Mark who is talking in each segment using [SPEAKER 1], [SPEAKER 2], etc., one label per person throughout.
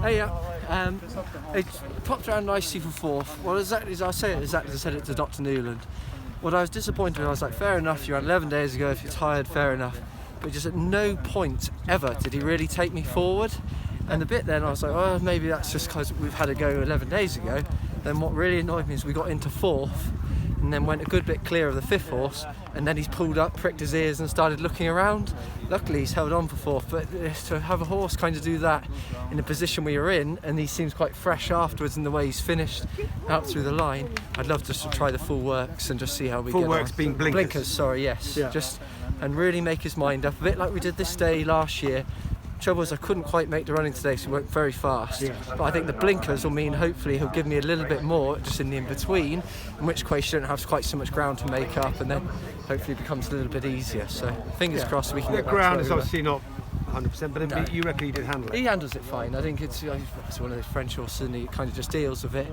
[SPEAKER 1] Hey, it popped around nicely for fourth. Well, exactly as I said it to Dr. Newland. What I was disappointed with, I was like, fair enough, you ran 11 days ago, if you're tired, fair enough. But just at no point ever did he really take me forward. And the bit then, I was like, oh, maybe that's just because we've had a go 11 days ago. Then what really annoyed me is we got into fourth, and then went a good bit clear of the fifth horse, and then he's pulled up, pricked his ears and started looking around. Luckily he's held on for fourth, but to have a horse kind of do that in the position we were in, and he seems quite fresh afterwards in the way he's finished out through the line, I'd love just to try the full works and just see how we get on.
[SPEAKER 2] Full works being blinkers?
[SPEAKER 1] Blinkers, sorry, yes. Yeah. And really make his mind up, a bit like we did this day last year. Trouble is I couldn't quite make the running today, so we went very fast. Yeah. But I think the blinkers will mean hopefully he'll give me a little bit more just in the in-between, in which case you don't have quite so much ground to make up, and then hopefully it becomes a little bit easier. So fingers crossed we can get back to where we were.
[SPEAKER 2] The ground is obviously not 100%, but no. You reckon he did handle it?
[SPEAKER 1] He handles it fine. I think it's one of those French horses, and he kind of just deals with it.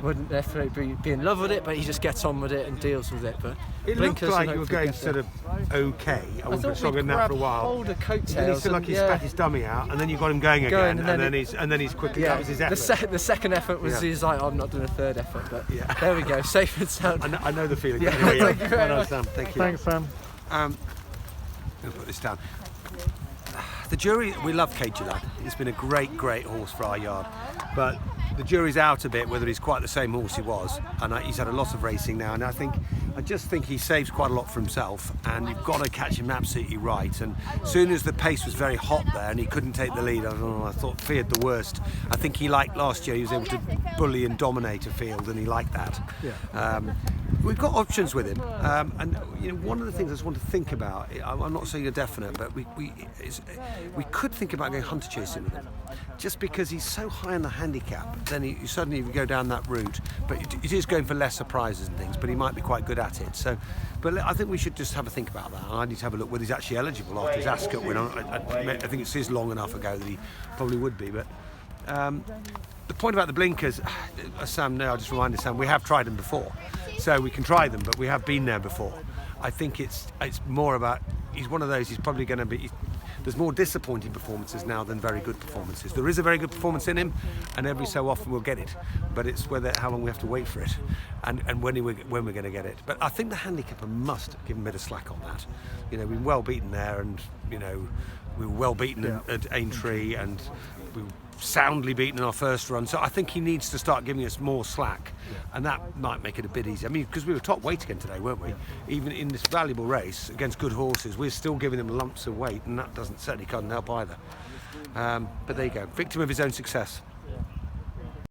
[SPEAKER 1] Wouldn't necessarily be in love with it, but he just gets on with it and deals with it. But
[SPEAKER 2] it looked like you were going sort of okay. I wasn't stronger than that for a while.
[SPEAKER 1] Hold of coattails.
[SPEAKER 2] And he felt like he spat his dummy out, and then you got him going again, and then he's quickly. That was his effort.
[SPEAKER 1] The second effort was he's like, oh, I'm not doing a third effort, but there we go, safe and sound.
[SPEAKER 2] I know the feeling.
[SPEAKER 1] Thank you very much.
[SPEAKER 2] Sam. Thank you.
[SPEAKER 3] Thanks, Sam.
[SPEAKER 2] I'll put this down. The jury, we love Caid. He's been a great horse for our yard, but the jury's out a bit whether he's quite the same horse he was, and he's had a lot of racing now, and I just think he saves quite a lot for himself, and you've got to catch him absolutely right. And as soon as the pace was very hot there and he couldn't take the lead, I feared the worst. I think he liked last year, he was able to bully and dominate a field, and he liked that. Yeah. We've got options with him, and one of the things I just want to think about, I'm not saying a definite, but we could think about going hunter chasing with him, just because he's so high on the handicap. Then you suddenly go down that route, but it is going for less surprises and things, but he might be quite good at it. So, but I think we should just have a think about that. I need to have a look whether he's actually eligible after his Ascot win. I think it is long enough ago that he probably would be, but. The point about the blinkers, Sam, I just reminded Sam, we have tried them before. So we can try them, but we have been there before. I think it's more about, he's one of those, he's probably going to be, there's more disappointing performances now than very good performances. There is a very good performance in him, and every so often we'll get it. But it's how long we have to wait for it, and when we're going to get it. But I think the handicapper must give him a bit of slack on that. We've been well beaten there, and we were well beaten at Aintree, and we were soundly beaten in our first run. So I think he needs to start giving us more slack, and that might make it a bit easier. I mean, because we were top weight again today, weren't we? Even in this valuable race against good horses, we're still giving them lumps of weight, and that certainly can't help either. But there you go, victim of his own success.